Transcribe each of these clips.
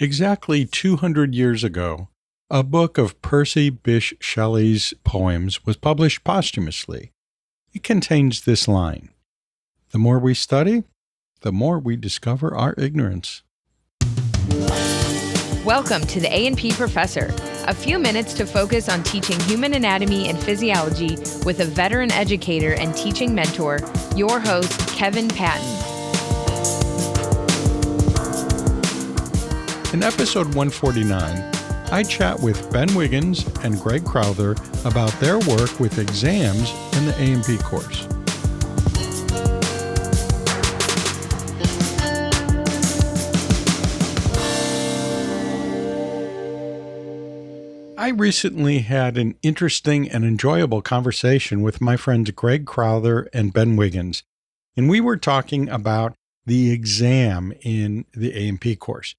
Exactly 200 years ago, a book of Percy Bysshe Shelley's poems was published posthumously. It contains this line: "The more we study, the more we discover our ignorance." Welcome to the A&P Professor, a few minutes to focus on teaching human anatomy and physiology with a veteran educator and teaching mentor, your host, Kevin Patton. In episode 149, I chat with Ben Wiggins and Greg Crowther about their work with exams in the A&P course. I recently had an interesting and enjoyable conversation with my friends Greg Crowther and Ben Wiggins, and we were talking about the exam in the A&P course.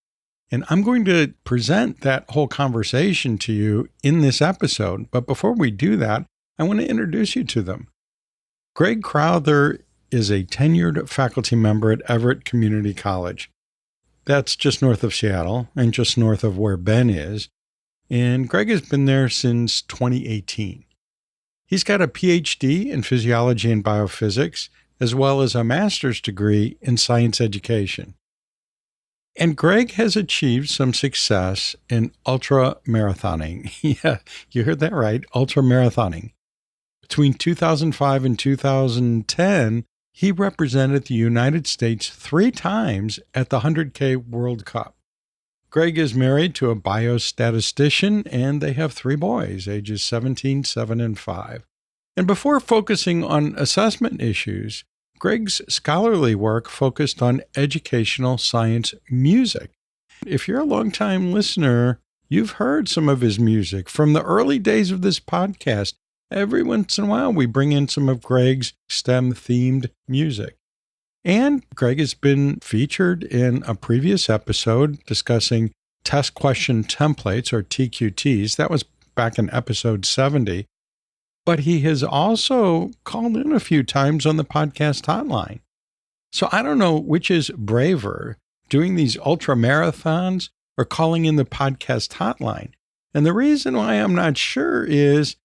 And I'm going to present that whole conversation to you in this episode. But before we do that, I want to introduce you to them. Greg Crowther is a tenured faculty member at Everett Community College. That's just north of Seattle and just north of where Ben is. And Greg has been there since 2018. He's got a PhD in physiology and biophysics, as well as a master's degree in science education. And Greg has achieved some success in ultra-marathoning. Yeah, you heard that right, ultra-marathoning. Between 2005 and 2010, he represented the United States 3 times at the 100K World Cup. Greg is married to a biostatistician, and they have 3 boys, ages 17, 7, and 5. And before focusing on assessment issues, Greg's scholarly work focused on educational science music. If you're a longtime listener, you've heard some of his music from the early days of this podcast. Every once in a while, we bring in some of Greg's STEM-themed music. And Greg has been featured in a previous episode discussing test question templates, or TQTs. That was back in episode 70. But he has also called in a few times on the podcast hotline. So I don't know which is braver, doing these ultra marathons or calling in the podcast hotline. And the reason why I'm not sure is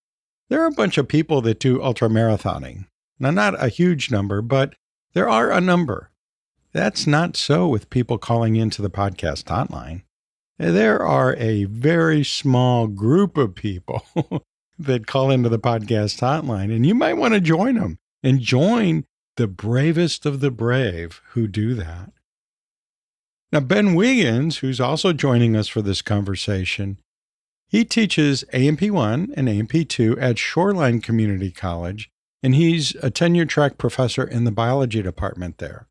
there are a bunch of people that do ultra marathoning. Now, not a huge number, but there are a number. That's not so with people calling into the podcast hotline. There are a very small group of people that call into the podcast hotline, and you might want to join them and join the bravest of the brave who do that. Now, Ben Wiggins, who's also joining us for this conversation, he teaches A&P 1 and A&P 2 at Shoreline Community College, and he's a tenure-track professor in the biology department there.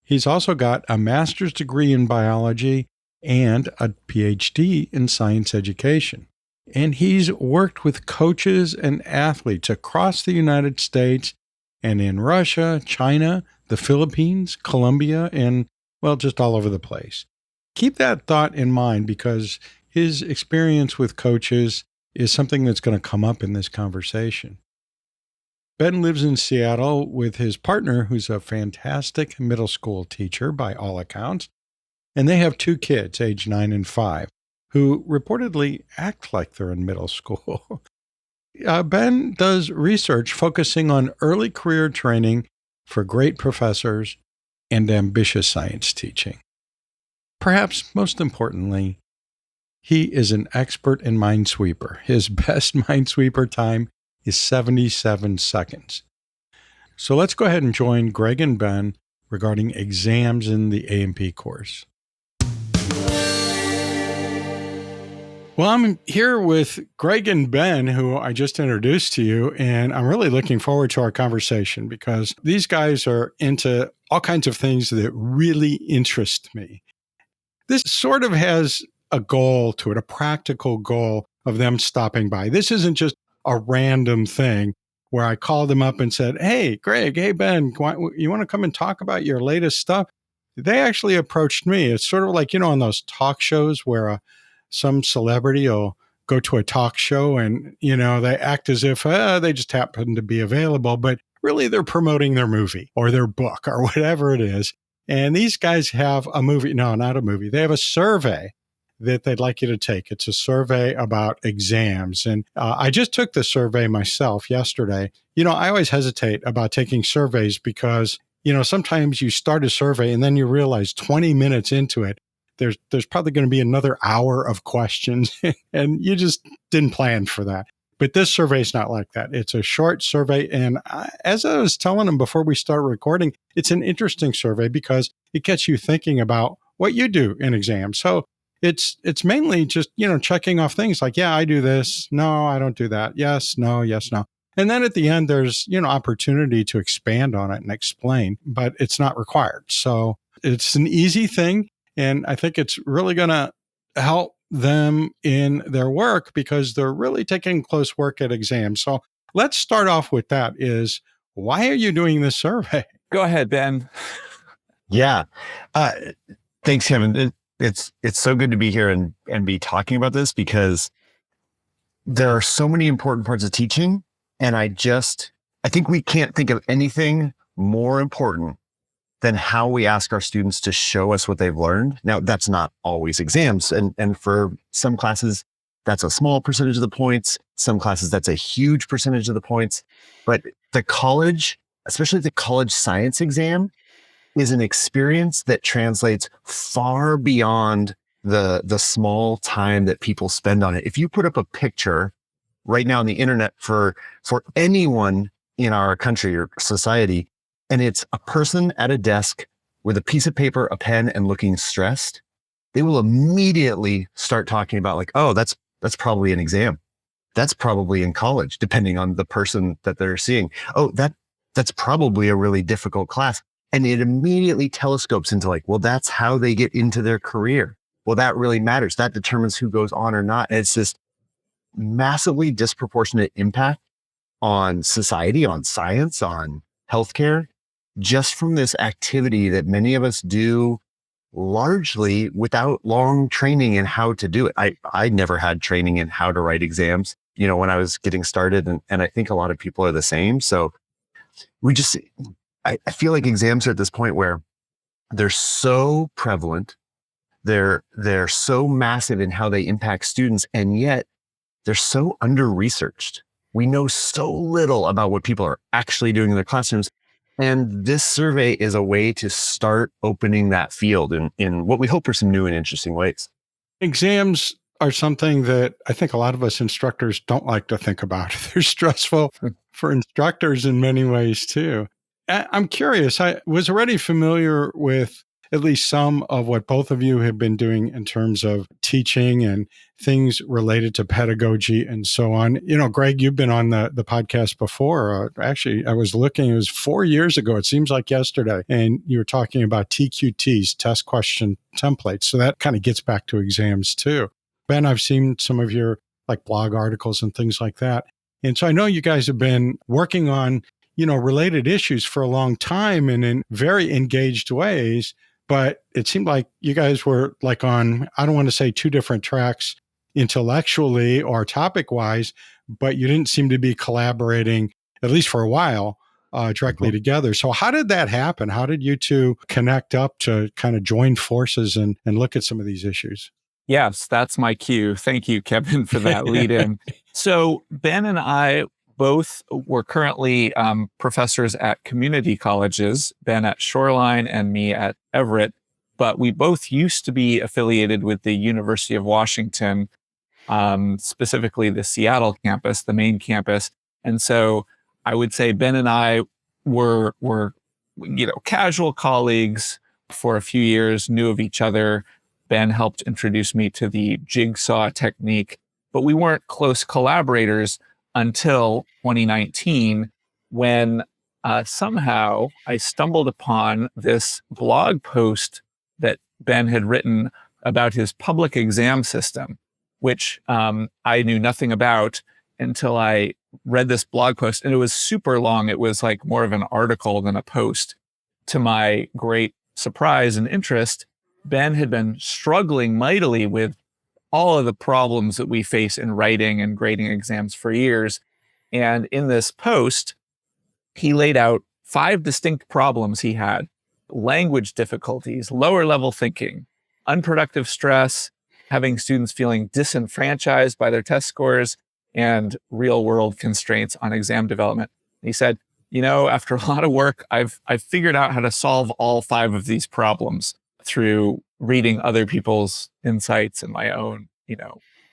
He's also got a master's degree in biology and a PhD in science education. And he's worked with coaches and athletes across the United States and in Russia, China, the Philippines, Colombia, and, well, just all over the place. Keep that thought in mind because his experience with coaches is something that's going to come up in this conversation. Ben lives in Seattle with his partner, who's a fantastic middle school teacher by all accounts, and they have 2 kids, age 9 and 5. Who reportedly act like they're in middle school. Ben does research focusing on early career training for great professors and ambitious science teaching. Perhaps most importantly, he is an expert in Minesweeper. His best Minesweeper time is 77 seconds. So let's go ahead and join Greg and Ben regarding exams in the A&P course. Well, I'm here with Greg and Ben, who I just introduced to you, and I'm really looking forward to our conversation because these guys are into all kinds of things that really interest me. This sort of has a goal to it, a practical goal of them stopping by. This isn't just a random thing where I called them up and said, "Hey, Greg, hey, Ben, you want to come and talk about your latest stuff?" They actually approached me. It's sort of like, on those talk shows where some celebrity will go to a talk show and, they act as if they just happen to be available, but really they're promoting their movie or their book or whatever it is. And these guys have a movie. No, not a movie. They have a survey that they'd like you to take. It's a survey about exams. And I just took the survey myself yesterday. I always hesitate about taking surveys because, sometimes you start a survey and then you realize 20 minutes into it, there's probably going to be another hour of questions and you just didn't plan for that. But this survey is not like that. It's a short survey. And as I was telling them before we start recording, it's an interesting survey because it gets you thinking about what you do in exams. So it's mainly just, checking off things like, yeah, I do this. No, I don't do that. Yes, no, yes, no. And then at the end, there's, opportunity to expand on it and explain, but it's not required. So it's an easy thing. And I think it's really going to help them in their work because they're really taking close work at exams. So let's start off with that is, why are you doing this survey? Go ahead, Ben. Yeah. Thanks, Kevin. It's so good to be here and be talking about this because there are so many important parts of teaching. And I think we can't think of anything more important than how we ask our students to show us what they've learned. Now, that's not always exams. And for some classes, that's a small percentage of the points. Some classes, that's a huge percentage of the points. But the college, especially the college science exam, is an experience that translates far beyond the small time that people spend on it. If you put up a picture right now on the internet for anyone in our country or society, and it's a person at a desk with a piece of paper, a pen, and looking stressed, they will immediately start talking about like, oh, that's probably an exam. That's probably in college, depending on the person that they're seeing. Oh, that's probably a really difficult class. And it immediately telescopes into like, well, that's how they get into their career. Well, that really matters. That determines who goes on or not. And it's this massively disproportionate impact on society, on science, on healthcare, just from this activity that many of us do largely without long training in how to do it. I never had training in how to write exams, when I was getting started. And I think a lot of people are the same. So I feel like exams are at this point where they're so prevalent. They're so massive in how they impact students. And yet they're so under-researched. We know so little about what people are actually doing in their classrooms. And this survey is a way to start opening that field in what we hope are some new and interesting ways. Exams are something that I think a lot of us instructors don't like to think about. They're stressful for instructors in many ways too. I'm curious, I was already familiar with at least some of what both of you have been doing in terms of teaching and things related to pedagogy and so on. Greg, you've been on the podcast before. Actually, I was looking, it was 4 years ago. It seems like yesterday. And you were talking about TQTs, test question templates. So that kind of gets back to exams too. Ben, I've seen some of your like blog articles and things like that. And so I know you guys have been working on, related issues for a long time and in very engaged ways. But it seemed like you guys were like on, I don't want to say two different tracks intellectually or topic wise, but you didn't seem to be collaborating, at least for a while, directly together. So how did that happen? How did you two connect up to kind of join forces and look at some of these issues? Yes, that's my cue. Thank you, Kevin, for that lead in. So Ben and I both were currently professors at community colleges, Ben at Shoreline and me at Everett, but we both used to be affiliated with the University of Washington, specifically the Seattle campus, the main campus. And so I would say Ben and I were casual colleagues for a few years, knew of each other. Ben helped introduce me to the jigsaw technique, but we weren't close collaborators until 2019, when somehow I stumbled upon this blog post that Ben had written about his public exam system, which I knew nothing about until I read this blog post. And it was super long. It was like more of an article than a post. To my great surprise and interest, Ben had been struggling mightily with all of the problems that we face in writing and grading exams for years. And in this post, he laid out 5 distinct problems he had language difficulties, lower level thinking, unproductive stress, having students feeling disenfranchised by their test scores, and real world constraints on exam development. And he said, after a lot of work, I've figured out how to solve all 5 of these problems through reading other people's insights and my own,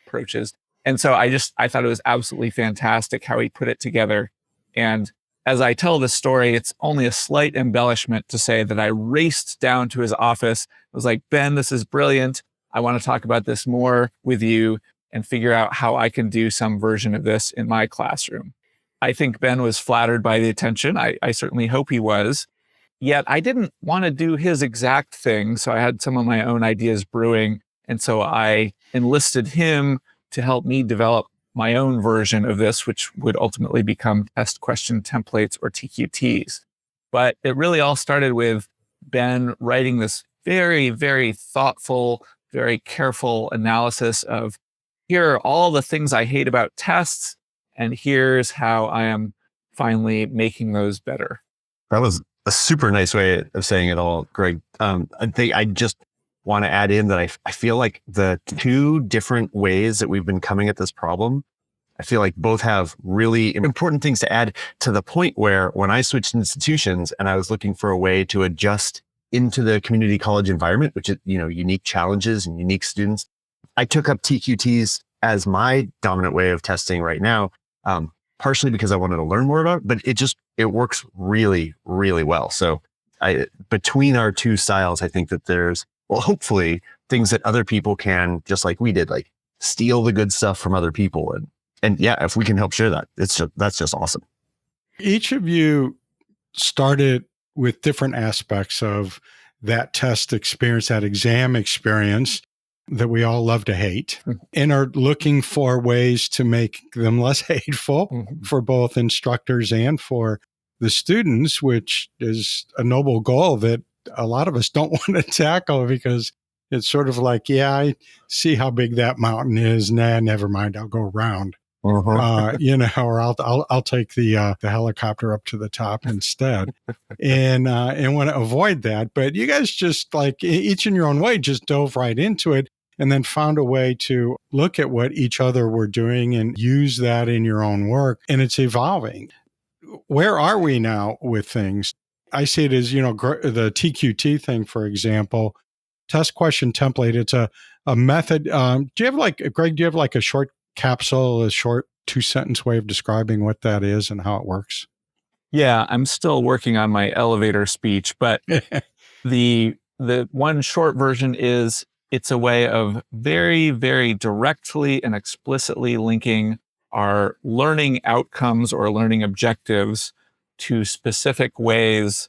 approaches. And so I thought it was absolutely fantastic how he put it together. And as I tell this story, it's only a slight embellishment to say that I raced down to his office. I was like, Ben, this is brilliant. I want to talk about this more with you and figure out how I can do some version of this in my classroom. I think Ben was flattered by the attention. I certainly hope he was. Yet I didn't want to do his exact thing. So I had some of my own ideas brewing. And so I enlisted him to help me develop my own version of this, which would ultimately become test question templates or TQTs. But it really all started with Ben writing this very, very thoughtful, very careful analysis of, here are all the things I hate about tests, and here's how I am finally making those better. That was a super nice way of saying it all, Greg. I just want to add in that I feel like the 2 different ways that we've been coming at this problem, I feel like both have really important things to add, to the point where when I switched institutions and I was looking for a way to adjust into the community college environment, which is, unique challenges and unique students, I took up TQTs as my dominant way of testing right now, partially because I wanted to learn more about it, but it works really, really well. So between our 2 styles, I think that there's, hopefully things that other people can, just like we did, like steal the good stuff from other people. And yeah, if we can help share that, that's just awesome. Each of you started with different aspects of that test experience, that exam experience that we all love to hate, and are looking for ways to make them less hateful for both instructors and for the students, which is a noble goal that a lot of us don't want to tackle, because it's sort of like, yeah, I see how big that mountain is. Nah, never mind. I'll go around, or I'll take the helicopter up to the top instead, and want to avoid that. But you guys just, like, each in your own way, just dove right into it, and then found a way to look at what each other were doing and use that in your own work. And it's evolving. Where are we now with things? I see it as, the TQT thing, for example, test question template. It's a method. Do you have Greg, a short capsule, a short 2-sentence way of describing what that is and how it works? Yeah, I'm still working on my elevator speech, but the one short version is, it's a way of very, very directly and explicitly linking our learning outcomes or learning objectives to specific ways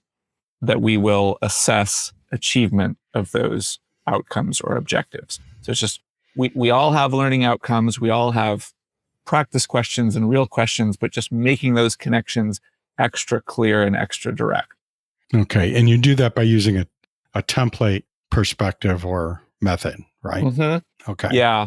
that we will assess achievement of those outcomes or objectives. So it's just, we all have learning outcomes, we all have practice questions and real questions, but just making those connections extra clear and extra direct. Okay. And you do that by using a template perspective or method, right? Mm-hmm. Okay. Yeah.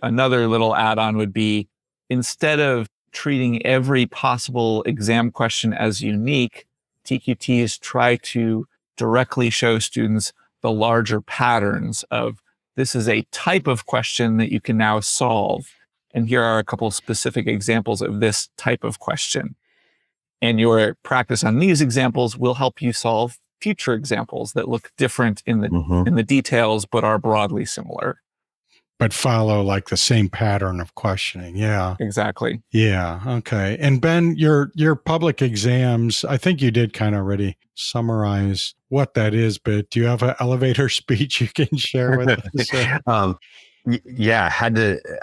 Another little add-on would be, instead of treating every possible exam question as unique, TQTs try to directly show students the larger patterns of, this is a type of question that you can now solve. And here are a couple specific examples of this type of question. And your practice on these examples will help you solve future examples that look different in the details, but are broadly similar. But follow like the same pattern of questioning. Yeah. Exactly. Yeah. Okay. And Ben, your public exams, I think you did kind of already summarize what that is, but do you have an elevator speech you can share with us? Yeah,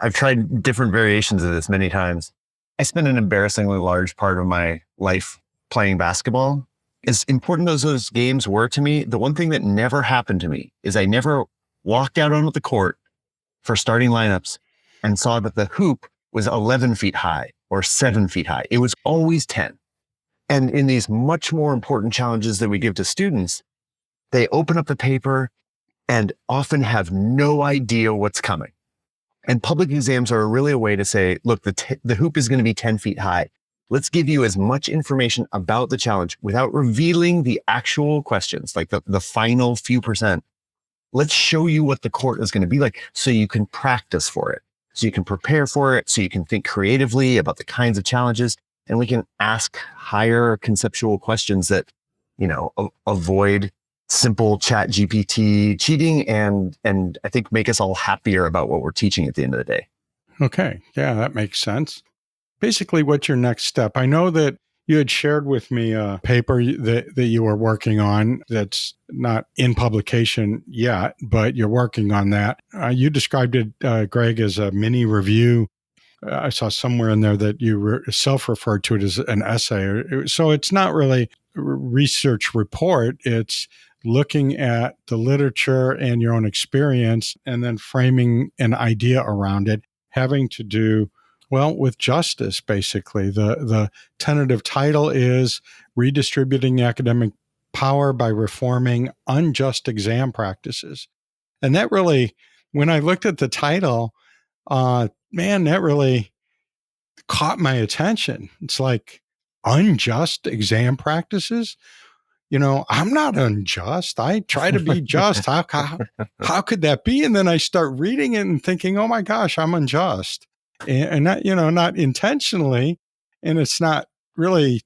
I've tried different variations of this many times. I spent an embarrassingly large part of my life playing basketball. As important as those games were to me, the one thing that never happened to me is I never walked out onto the court for starting lineups and saw that the hoop was 11 feet high or 7 feet high. It was always 10. And in these much more important challenges that we give to students, they open up the paper and often have no idea what's coming. And public exams are really a way to say, look, the hoop is going to be 10 feet high. let's give you as much information about the challenge without revealing the actual questions, like the final few percent. Let's show you what the court is going to be like so you can practice for it, so you can prepare for it, so you can think creatively about the kinds of challenges, and we can ask higher conceptual questions that, avoid simple chat GPT cheating and I think make us all happier about what we're teaching at the end of the day. Okay. Yeah, that makes sense. Basically, what's your next step? I know that you had shared with me a paper that you were working on that's not in publication yet, but you're working on that. You described it, Greg, as a mini review. I saw somewhere in there that you self-referred to it as an essay. So it's not really a research report. It's looking at the literature and your own experience and then framing an idea around it, having to do, well, with justice, basically. The tentative title is Redistributing Academic Power by Reforming Unjust Exam Practices. And that really, when I looked at the title, man, that really caught my attention. It's like, unjust exam practices? I'm not unjust. I try to be just. How could that be? And then I start reading it and thinking, oh my gosh, I'm unjust. And not, not intentionally. And it's not really,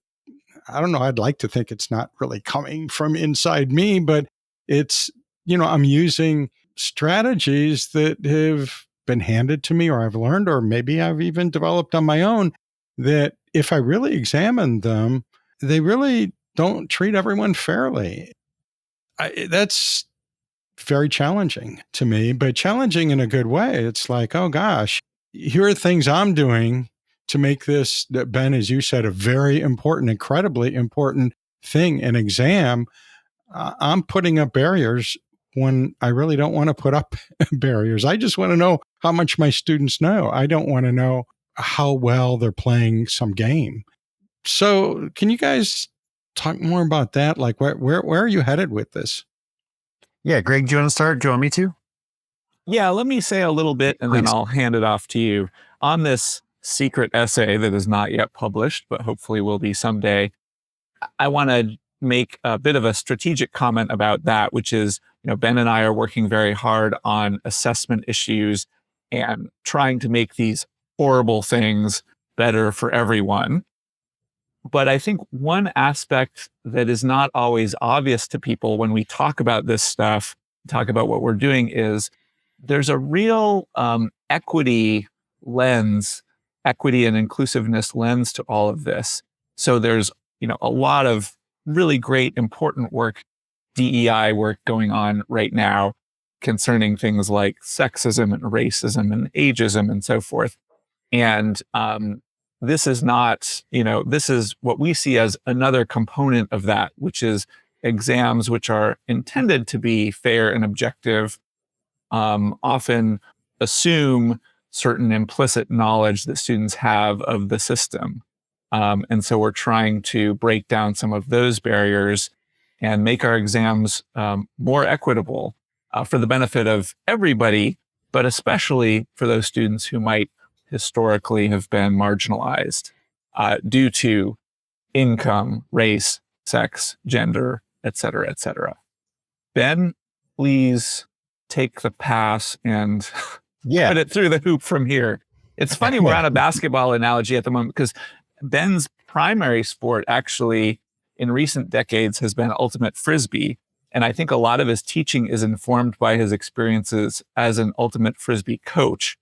I don't know, I'd like to think it's not really coming from inside me, but it's, I'm using strategies that have been handed to me or I've learned, or maybe I've even developed on my own, that if I really examine them, they really don't treat everyone fairly. That's very challenging to me, but challenging in a good way. It's like, oh gosh, here are things I'm doing to make this, Ben, as you said, a very important, incredibly important thing, an exam. I'm putting up barriers when I really don't want to put up barriers. I just want to know how much my students know. I don't want to know how well they're playing some game. So can you guys talk more about that? Like where are you headed with this? Yeah, Greg, do you want to start? Do you want me to? Yeah, let me say a little bit and then I'll hand it off to you. On this secret essay that is not yet published, but hopefully will be someday, I want to make a bit of a strategic comment about that, which is, Ben and I are working very hard on assessment issues and trying to make these horrible things better for everyone. But I think one aspect that is not always obvious to people when we talk about this stuff, talk about what we're doing, is there's a real equity and inclusiveness lens to all of this. So there's, a lot of really great, important work, DEI work going on right now concerning things like sexism and racism and ageism and so forth. And this is not, this is what we see as another component of that, which is exams which are intended to be fair and objective, often assume certain implicit knowledge that students have of the system. And so we're trying to break down some of those barriers and make our exams more equitable for the benefit of everybody, but especially for those students who might historically have been marginalized due to income, race, sex, gender, et cetera, et cetera. Ben, please take the pass and put it through the hoop from here. It's funny, we're on a basketball analogy at the moment because Ben's primary sport actually in recent decades has been ultimate frisbee. And I think a lot of his teaching is informed by his experiences as an ultimate frisbee coach,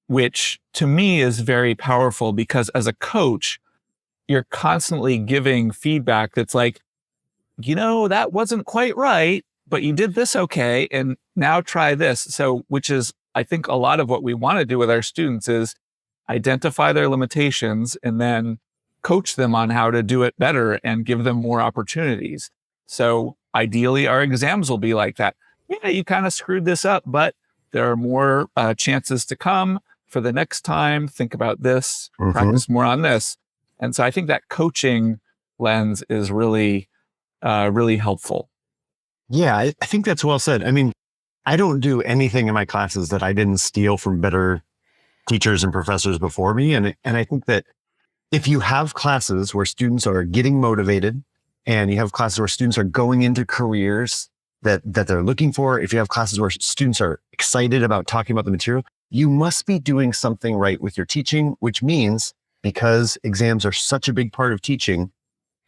which to me is very powerful because as a coach, you're constantly giving feedback that's like, that wasn't quite right, but you did this okay. And now try this. So, which is, I think a lot of what we want to do with our students is identify their limitations and then coach them on how to do it better and give them more opportunities. So ideally, our exams will be like that. Yeah, you kind of screwed this up, but there are more chances to come for the next time. Think about this, practice more on this. And so I think that coaching lens is really, really helpful. Yeah, I think that's well said. I mean, I don't do anything in my classes that I didn't steal from better teachers and professors before me. And I think that if you have classes where students are getting motivated and you have classes where students are going into careers that they're looking for, if you have classes where students are excited about talking about the material, you must be doing something right with your teaching, which means because exams are such a big part of teaching,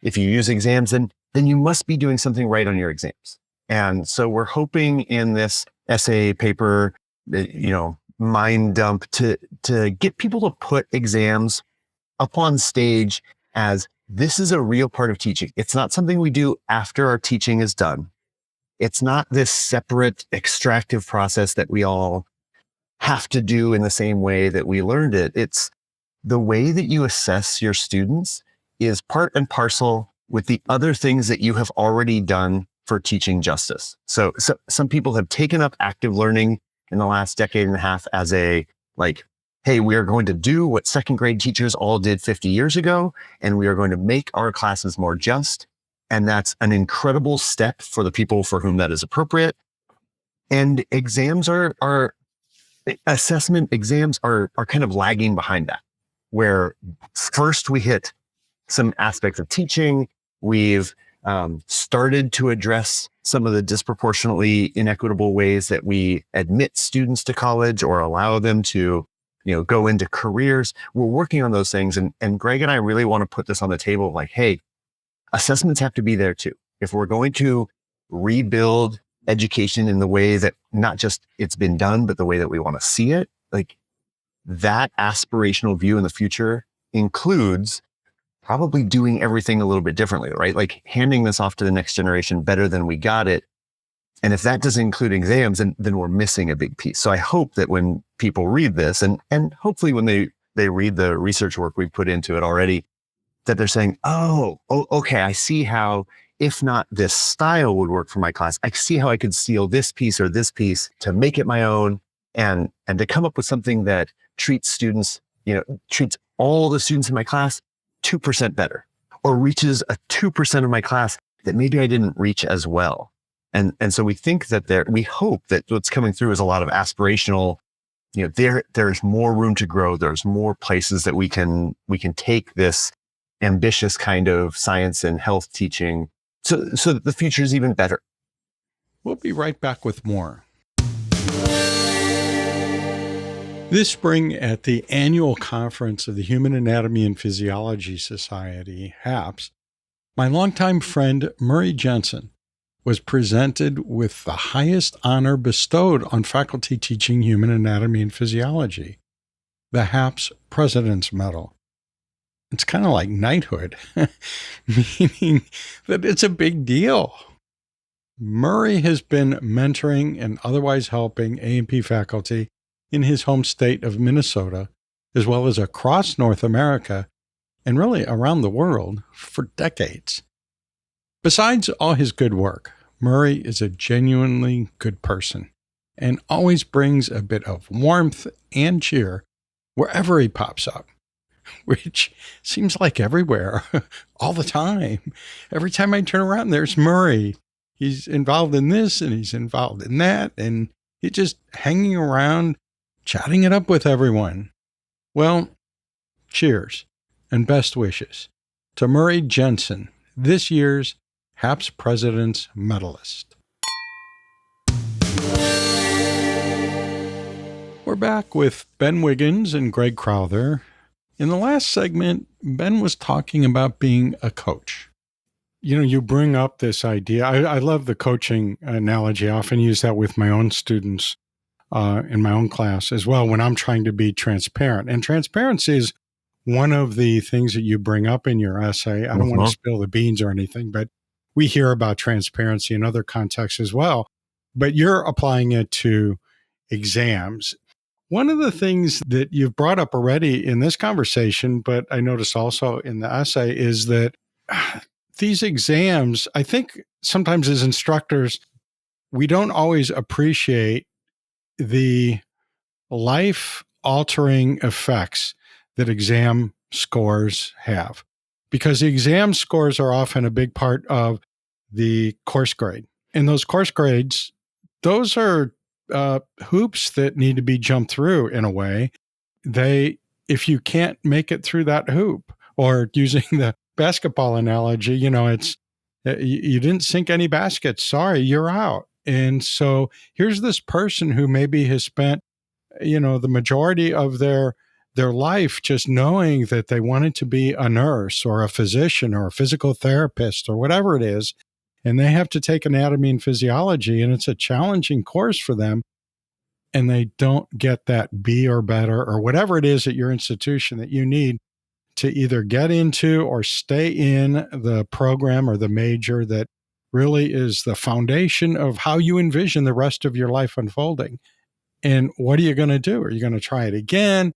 if you use exams, then you must be doing something right on your exams. And so we're hoping in this essay paper, mind dump to get people to put exams up on stage as this is a real part of teaching. It's not something we do after our teaching is done. It's not this separate extractive process that we all have to do in the same way that we learned it. It's the way that you assess your students is part and parcel with the other things that you have already done for teaching justice. So some people have taken up active learning in the last decade and a half as a hey, we are going to do what second grade teachers all did 50 years ago, and we are going to make our classes more just. And that's an incredible step for the people for whom that is appropriate. And exams assessment exams are kind of lagging behind that, where first we hit some aspects of teaching. We've started to address some of the disproportionately inequitable ways that we admit students to college or allow them to go into careers. We're working on those things. And Greg and I really want to put this on the table of hey, assessments have to be there too. If we're going to rebuild education in the way that not just it's been done, but the way that we want to see it, that aspirational view in the future includes probably doing everything a little bit differently, right? Handing this off to the next generation better than we got it. And if that doesn't include exams, then we're missing a big piece. So I hope that when people read this and hopefully when they read the research work we've put into it already, that they're saying, oh, okay, I see how, if not this style would work for my class, I see how I could steal this piece or this piece to make it my own and to come up with something that treats students, treats all the students in my class 2% better, or reaches a 2% of my class that maybe I didn't reach as well. And so we think that we hope that what's coming through is a lot of aspirational, there's more room to grow. There's more places that we can take this ambitious kind of science and health teaching so that the future is even better. We'll be right back with more. This spring at the annual conference of the Human Anatomy and Physiology Society, HAPS, my longtime friend Murray Jensen was presented with the highest honor bestowed on faculty teaching human anatomy and physiology, the HAPS President's Medal. It's kind of like knighthood, meaning that it's a big deal. Murray has been mentoring and otherwise helping A&P faculty in his home state of Minnesota, as well as across North America and really around the world for decades. Besides all his good work, Murray is a genuinely good person and always brings a bit of warmth and cheer wherever he pops up, which seems like everywhere, all the time. Every time I turn around, there's Murray. He's involved in this and he's involved in that, and he's just hanging around, chatting it up with everyone. Well, cheers and best wishes to Murray Jensen, this year's HAPS President's Medalist. We're back with Ben Wiggins and Greg Crowther. In the last segment, Ben was talking about being a coach. You bring up this idea. I love the coaching analogy. I often use that with my own students in my own class as well when I'm trying to be transparent. And transparency is one of the things that you bring up in your essay. I don't want to spill the beans or anything, but we hear about transparency in other contexts as well. But you're applying it to exams. One of the things that you've brought up already in this conversation, but I noticed also in the essay, is that these exams, I think sometimes as instructors, we don't always appreciate the life-altering effects that exam scores have, because the exam scores are often a big part of the course grade. And those course grades, those are hoops that need to be jumped through in a way. If you can't make it through that hoop, Or using the basketball analogy, it's you didn't sink any baskets. Sorry, you're out. And so here's this person who maybe has spent, the majority of their life just knowing that they wanted to be a nurse or a physician or a physical therapist or whatever it is. And they have to take anatomy and physiology, and it's a challenging course for them. And they don't get that B or better or whatever it is at your institution that you need to either get into or stay in the program or the major that really is the foundation of how you envision the rest of your life unfolding. And what are you going to do? Are you going to try it again?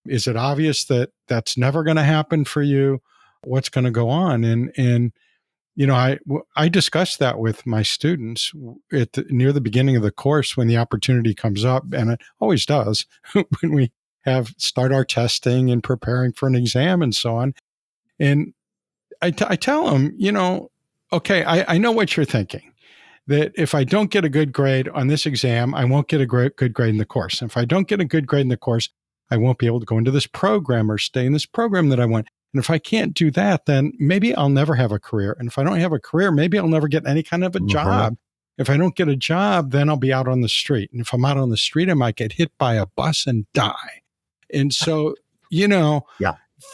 Is it obvious that that's never going to happen for you? What's going to go on? And I discussed that with my students near the beginning of the course when the opportunity comes up, and it always does when we start our testing and preparing for an exam and so on. And I tell them, okay, I know what you're thinking, that if I don't get a good grade on this exam, I won't get a good grade in the course. And if I don't get a good grade in the course, I won't be able to go into this program or stay in this program that I want. And if I can't do that, then maybe I'll never have a career. And if I don't have a career, maybe I'll never get any kind of a job. If I don't get a job, then I'll be out on the street. And if I'm out on the street, I might get hit by a bus and die. And so,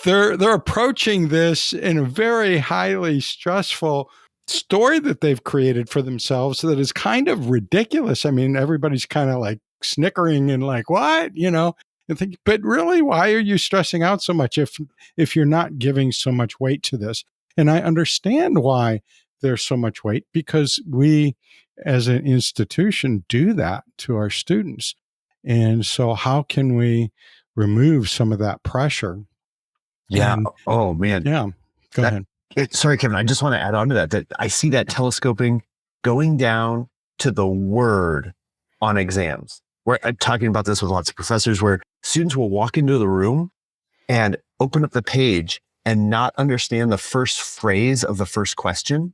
they're approaching this in a very highly stressful story that they've created for themselves that is kind of ridiculous. I mean, everybody's kind of like snickering and like, what, and think, but really, why are you stressing out so much if you're not giving so much weight to this? And I understand why there's so much weight, because we as an institution do that to our students. And so how can we remove some of that pressure? Yeah. And, oh man. Yeah. Go ahead. Sorry, Kevin. I just want to add on to that I see that telescoping going down to the word on exams. Where I'm talking about this with lots of professors, where students will walk into the room and open up the page and not understand the first phrase of the first question.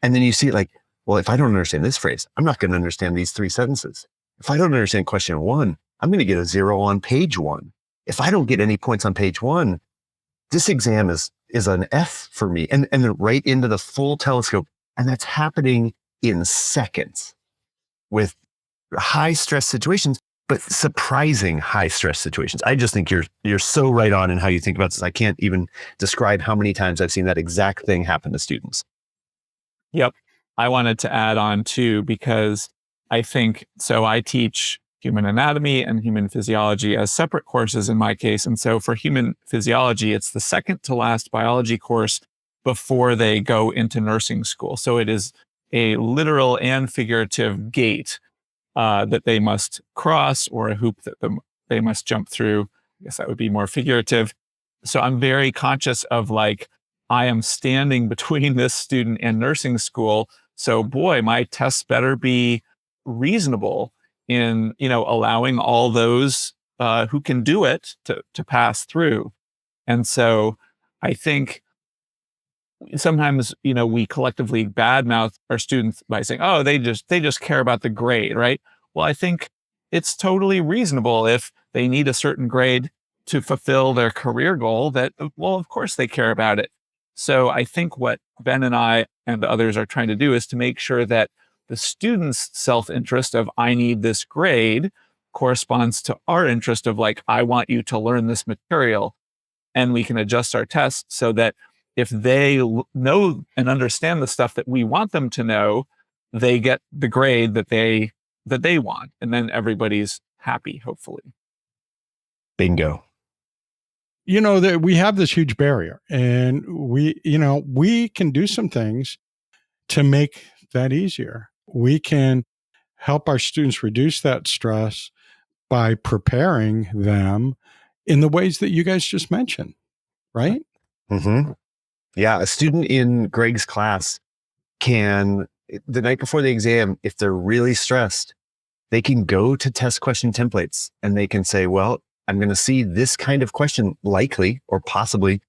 And then you see it like, well, if I don't understand this phrase, I'm not going to understand these 3 sentences. If I don't understand question 1, I'm going to get a 0 on page 1. If I don't get any points on page 1, this exam is an F for me. And then right into the full telescope. And that's happening in seconds with high stress situations, but surprising high stress situations. I just think you're so right on in how you think about this. I can't even describe how many times I've seen that exact thing happen to students. Yep. I wanted to add on too, because I think, so I teach human anatomy and human physiology as separate courses in my case. And so for human physiology, it's the second to last biology course before they go into nursing school. So it is a literal and figurative gate that they must cross, or a hoop that they must jump through. I guess that would be more figurative. So I'm very conscious of like, I am standing between this student and nursing school. So boy, my tests better be reasonable in, allowing all those who can do it to pass through. And so I think sometimes, we collectively badmouth our students by saying, oh, they just care about the grade, right? Well, I think it's totally reasonable if they need a certain grade to fulfill their career goal that, well, of course they care about it. So I think what Ben and I and the others are trying to do is to make sure that the student's self-interest of I need this grade corresponds to our interest of like, I want you to learn this material, and we can adjust our tests so that if they know and understand the stuff that we want them to know, they get the grade that they want. And then everybody's happy, hopefully. Bingo. That we have this huge barrier, and we can do some things to make that easier. We can help our students reduce that stress by preparing them in the ways that you guys just mentioned, right? Mm-hmm. Yeah. A student in Greg's class can, the night before the exam, if they're really stressed, they can go to test question templates and they can say, well, I'm going to see this kind of question likely or possibly.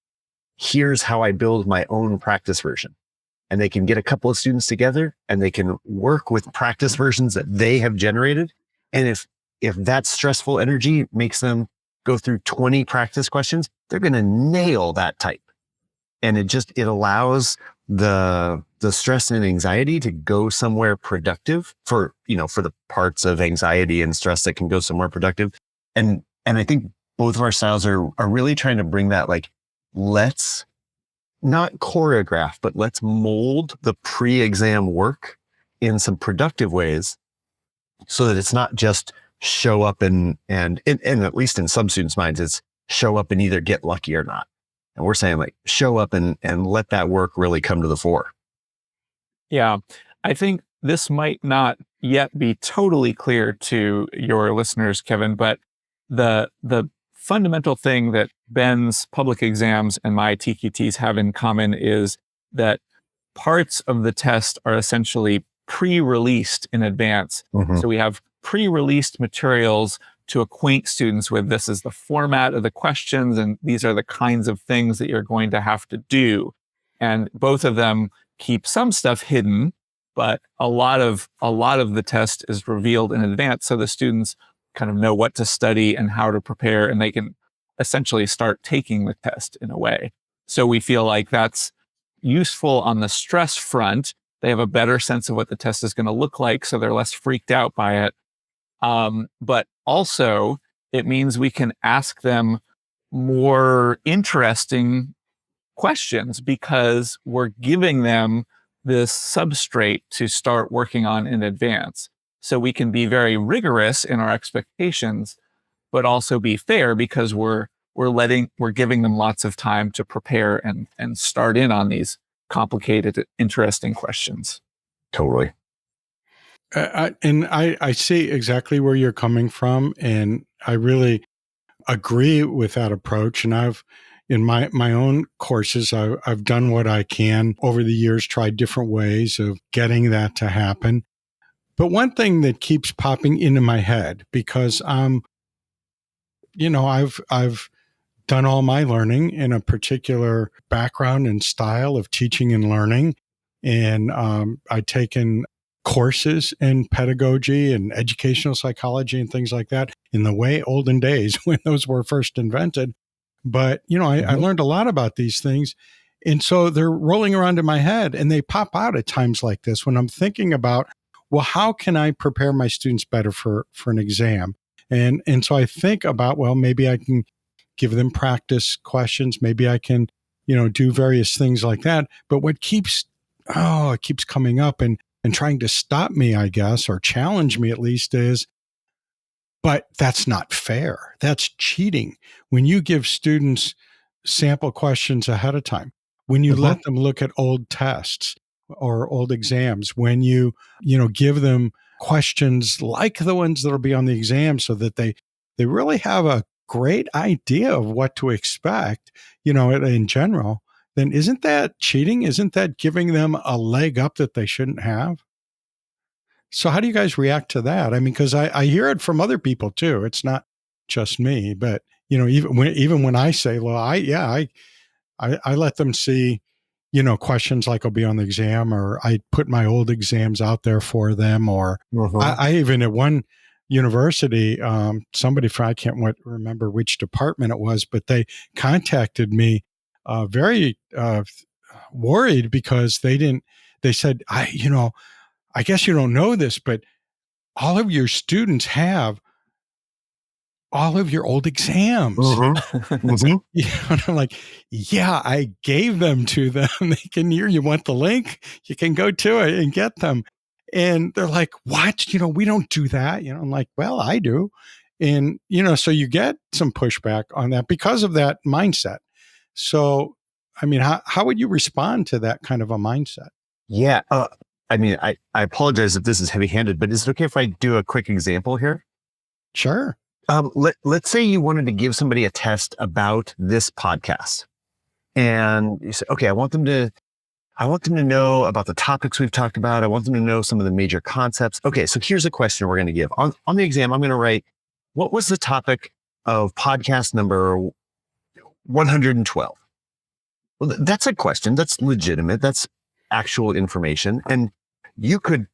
Here's how I build my own practice version. And they can get a couple of students together and they can work with practice versions that they have generated. And if that stressful energy makes them go through 20 practice questions, they're going to nail that type. And it allows the stress and anxiety to go somewhere productive for the parts of anxiety and stress that can go somewhere productive. And I think both of our styles are really trying to bring that, like, let's not choreograph, but let's mold the pre-exam work in some productive ways so that it's not just show up and at least in some students' minds, it's show up and either get lucky or not. And we're saying, like, show up and let that work really come to the fore. Yeah, I think this might not yet be totally clear to your listeners, Kevin, but the fundamental thing that Ben's public exams and my TQTs have in common is that parts of the test are essentially pre-released in advance. Mm-hmm. So we have pre-released materials to acquaint students with, this is the format of the questions, and these are the kinds of things that you're going to have to do. And both of them keep some stuff hidden, but a lot of the test is revealed in advance, so the students kind of know what to study and how to prepare, and they can essentially start taking the test in a way. So we feel like that's useful on the stress front. They have a better sense of what the test is going to look like, so they're less freaked out by it. But also, it means we can ask them more interesting questions because we're giving them this substrate to start working on in advance. So we can be very rigorous in our expectations, but also be fair because we're giving them lots of time to prepare and start in on these complicated, interesting questions. Totally. I see exactly where you're coming from, and I really agree with that approach. And I've, in my own courses, I've done what I can over the years, tried different ways of getting that to happen. But one thing that keeps popping into my head, because I've done all my learning in a particular background and style of teaching and learning, and I've taken courses in pedagogy and educational psychology and things like that in the way olden days when those were first invented. But, I learned a lot about these things. And so they're rolling around in my head, and they pop out at times like this when I'm thinking about, well, how can I prepare my students better for an exam? And so I think about, well, maybe I can give them practice questions. Maybe I can, do various things like that. But what keeps coming up and trying to stop me, I guess, or challenge me at least, is, but that's not fair. That's cheating. When you give students sample questions ahead of time, when you let them look at old tests or old exams, when you give them questions like the ones that'll be on the exam so that they really have a great idea of what to expect, in general, then isn't that cheating? Isn't that giving them a leg up that they shouldn't have? So how do you guys react to that? I mean, because I hear it from other people too. It's not just me, but even when I say, well, I let them see, questions like will be on the exam, or I put my old exams out there for them, or I even at one university, somebody from, I can't remember which department it was, but they contacted me very worried because they said, I guess you don't know this, but all of your students have all of your old exams. And I'm like, yeah, I gave them to them. They can hear you want the link. You can go to it and get them. And they're like, what? We don't do that. I'm like, well, I do. And, so you get some pushback on that because of that mindset. So, I mean, how would you respond to that kind of a mindset? Yeah. I apologize if this is heavy-handed, but is it okay if I do a quick example here? Sure. Let's say you wanted to give somebody a test about this podcast, and you say, okay, I want them to know about the topics we've talked about. I want them to know some of the major concepts. Okay, so here's a question we're going to give. On the exam, I'm going to write, what was the topic of podcast number 112? Well, that's a question. That's legitimate. That's actual information. And you could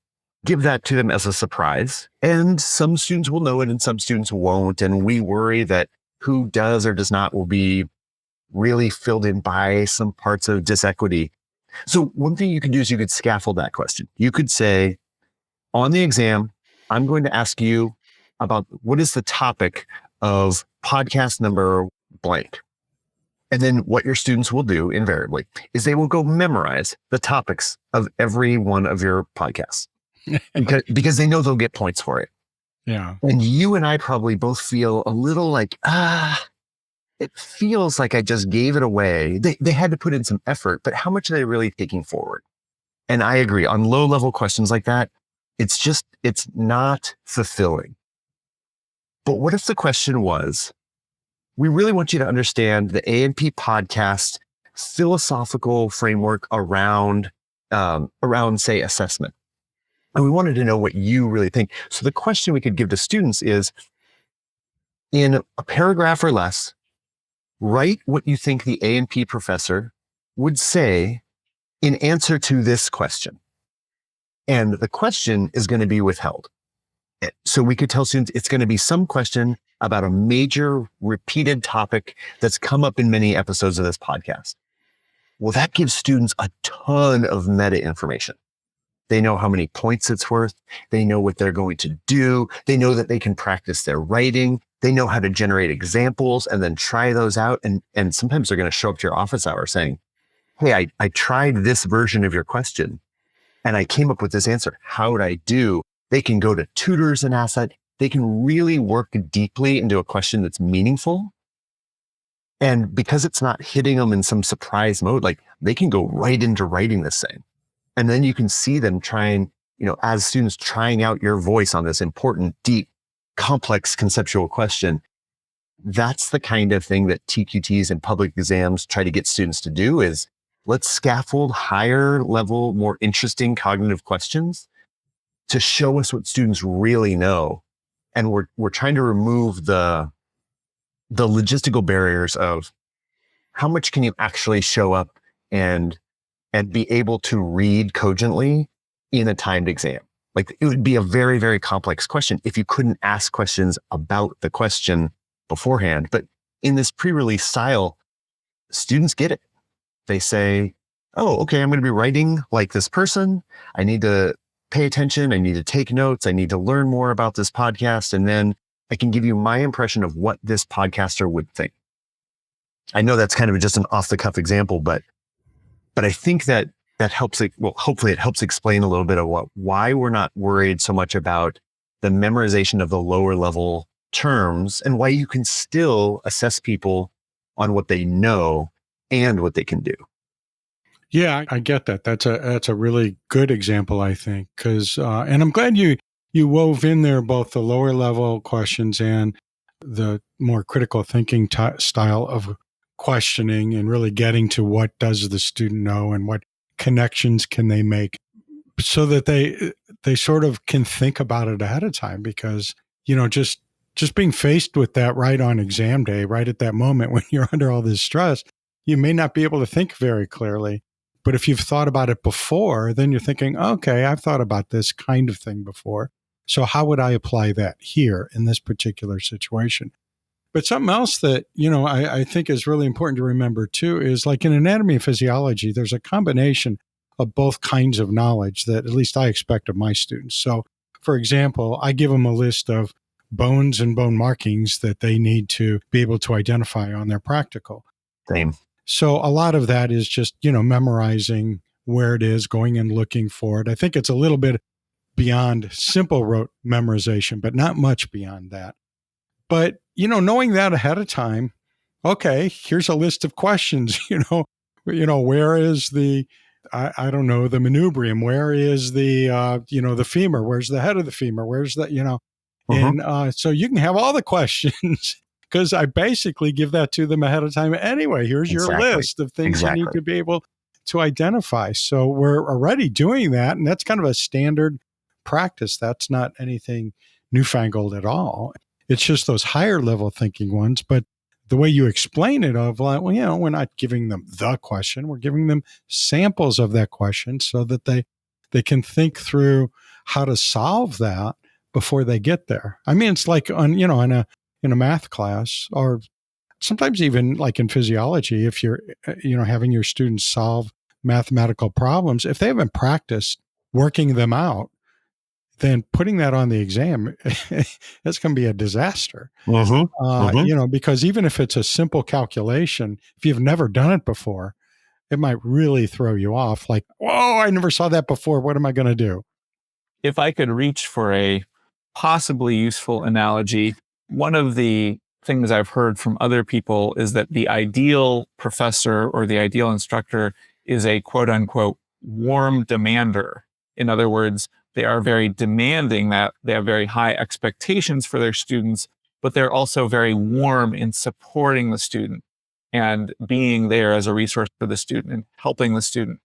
give that to them as a surprise. And some students will know it and some students won't. And we worry that who does or does not will be really filled in by some parts of disequity. So one thing you could do is you could scaffold that question. You could say, on the exam, I'm going to ask you about what is the topic of podcast number blank. And then what your students will do invariably is they will go memorize the topics of every one of your podcasts because they know they'll get points for it. Yeah. And you and I probably both feel a little like, it feels like I just gave it away. They had to put in some effort, but how much are they really taking forward? And I agree on low level questions like that. It's not fulfilling. But what if the question was, we really want you to understand the A&P podcast philosophical framework around say assessment. And we wanted to know what you really think. So the question we could give to students is, in a paragraph or less, write what you think the A&P professor would say in answer to this question. And the question is going to be withheld. So we could tell students it's going to be some question about a major repeated topic that's come up in many episodes of this podcast. Well, that gives students a ton of meta information. They know how many points it's worth. They know what they're going to do. They know that they can practice their writing. They know how to generate examples and then try those out. And sometimes they're going to show up to your office hour saying, hey, I tried this version of your question and I came up with this answer. How would I do? They can go to tutors and ask that. They can really work deeply into a question that's meaningful. And because it's not hitting them in some surprise mode, like they can go right into writing this thing. And then you can see them trying, as students trying out your voice on this important, deep, complex conceptual question. That's the kind of thing that TQTs and public exams try to get students to do is let's scaffold higher level, more interesting cognitive questions to show us what students really know. And we're trying to remove the logistical barriers of how much can you actually show up and be able to read cogently in a timed exam. Like it would be a very, very complex question if you couldn't ask questions about the question beforehand. But in this pre-release style, students get it. They say, oh, okay, I'm going to be writing like this person. I need to pay attention. I need to take notes. I need to learn more about this podcast. And then I can give you my impression of what this podcaster would think. I know that's kind of just an off the cuff example, but I think that helps. Hopefully it helps explain a little bit of why we're not worried so much about the memorization of the lower level terms and why you can still assess people on what they know and what they can do. Yeah, I get that. That's a really good example, I think, because and I'm glad you wove in there both the lower level questions and the more critical thinking style of questioning and really getting to what does the student know and what connections can they make so that they sort of can think about it ahead of time. Because just being faced with that right on exam day, right at that moment when you're under all this stress, you may not be able to think very clearly. But if you've thought about it before, then you're thinking, okay, I've thought about this kind of thing before. So how would I apply that here in this particular situation? But something else that, I think is really important to remember too, is like in anatomy and physiology, there's a combination of both kinds of knowledge that at least I expect of my students. So for example, I give them a list of bones and bone markings that they need to be able to identify on their practical. Same. So a lot of that is just, memorizing where it is, going and looking for it. I think it's a little bit beyond simple rote memorization, but not much beyond that. But, knowing that ahead of time, okay, here's a list of questions, where is the, I don't know, the manubrium? Where is the, the femur? Where's the head of the femur? Where's the, and so you can have all the questions. Because I basically give that to them ahead of time anyway. Here's your list of things you need to be able to identify. So we're already doing that. And that's kind of a standard practice. That's not anything newfangled at all. It's just those higher level thinking ones. But the way you explain it of like, we're not giving them the question. We're giving them samples of that question so that they can think through how to solve that before they get there. I mean, it's like in a math class or sometimes even like in physiology, if you're, having your students solve mathematical problems, if they haven't practiced working them out, then putting that on the exam, that's going to be a disaster. Because even if it's a simple calculation, if you've never done it before, it might really throw you off. Like, whoa, I never saw that before. What am I going to do? If I could reach for a possibly useful analogy, one of the things I've heard from other people is that the ideal professor or the ideal instructor is a quote unquote warm demander. In other words, they are very demanding, that they have very high expectations for their students, but they're also very warm in supporting the student and being there as a resource for the student and helping the student.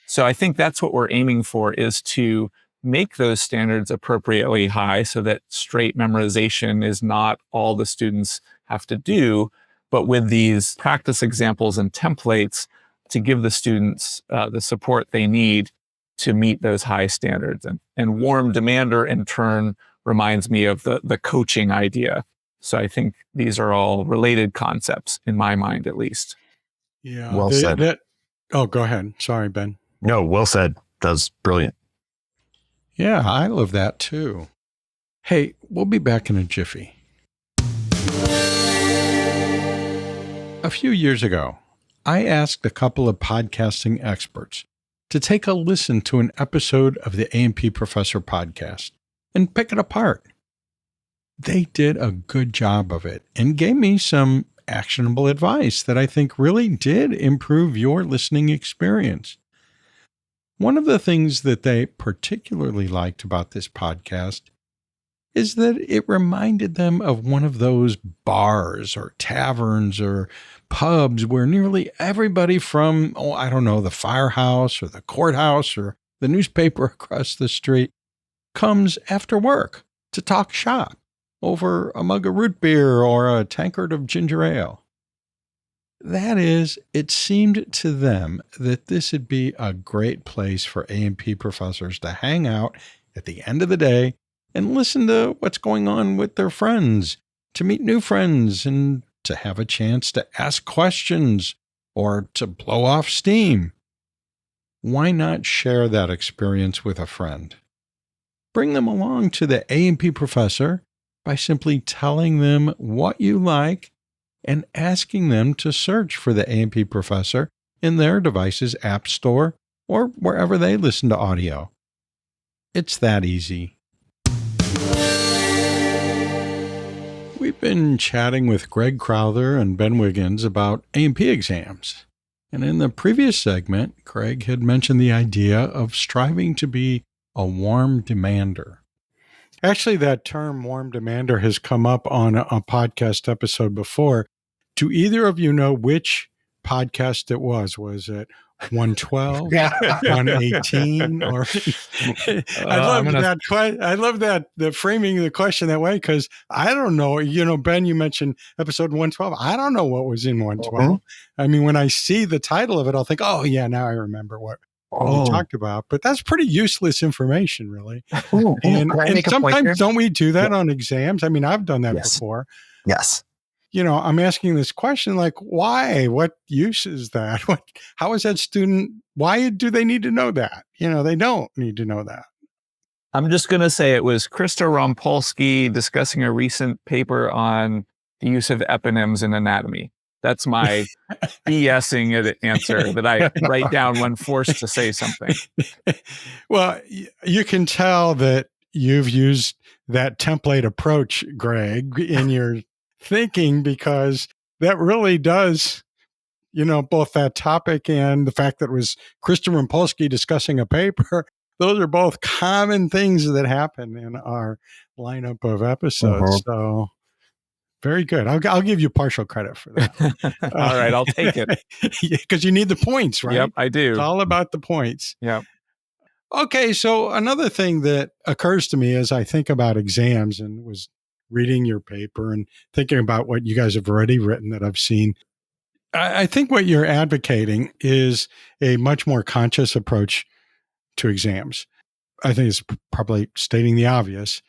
So I think that's what we're aiming for, is to make those standards appropriately high so that straight memorization is not all the students have to do, but with these practice examples and templates to give the students the support they need to meet those high standards. And warm demander, in turn, reminds me of the coaching idea. So I think these are all related concepts in my mind, at least. Yeah. Well said. Oh, go ahead. Sorry, Ben. No, well said. That's brilliant. Yeah, I love that too. Hey, we'll be back in a jiffy. A few years ago, I asked a couple of podcasting experts to take a listen to an episode of the A&P Professor podcast and pick it apart. They did a good job of it and gave me some actionable advice that I think really did improve your listening experience. One of the things that they particularly liked about this podcast is that it reminded them of one of those bars or taverns or pubs where nearly everybody from, the firehouse or the courthouse or the newspaper across the street comes after work to talk shop over a mug of root beer or a tankard of ginger ale. That is, it seemed to them that this would be a great place for A&P professors to hang out at the end of the day and listen to what's going on with their friends, to meet new friends, and to have a chance to ask questions or to blow off steam. Why not share that experience with a friend? Bring them along to the A&P Professor by simply telling them what you like and asking them to search for the A&P Professor in their device's app store or wherever they listen to audio. It's that easy. We've been chatting with Greg Crowther and Ben Wiggins about A&P exams. And in the previous segment, Greg had mentioned the idea of striving to be a warm demander. Actually, that term warm demander has come up on a podcast episode before. Do either of you know which podcast it was? Was it 112, 118, or I love that the framing of the question that way, because I don't know. Ben, you mentioned episode 112. I don't know what was in 112. I mean, when I see the title of it, I'll think, oh yeah, now I remember what we talked about. But that's pretty useless information, really. And sometimes don't we do that on exams? I mean, I've done that before. Yes. I'm asking this question, like, why? What use is that? How is that student? Why do they need to know that? They don't need to know that. I'm just going to say it was Krista Rompolsky discussing a recent paper on the use of eponyms in anatomy. That's my BSing answer that I write down when forced to say something. Well, you can tell that you've used that template approach, Greg, in your thinking, because that really does, both that topic and the fact that it was Krista Rompolsky discussing a paper, those are both common things that happen in our lineup of episodes. So very good. I'll give you partial credit for that. All right, I'll take it. Because you need the points, right? Yep, I do. It's all about the points. Yep. Okay, so another thing that occurs to me as I think about exams and was reading your paper and thinking about what you guys have already written that I've seen, I think what you're advocating is a much more conscious approach to exams. I think it's probably stating the obvious.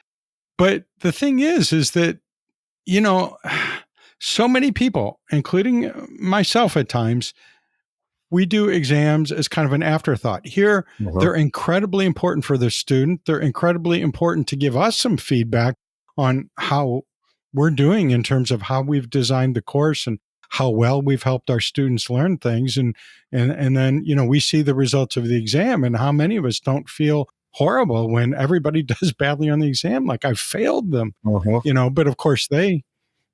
But the thing is that, so many people, including myself at times, we do exams as kind of an afterthought. Here, they're incredibly important for the student. They're incredibly important to give us some feedback on how we're doing in terms of how we've designed the course and how well we've helped our students learn things. And then, we see the results of the exam, and how many of us don't feel horrible when everybody does badly on the exam, like I failed them, but of course they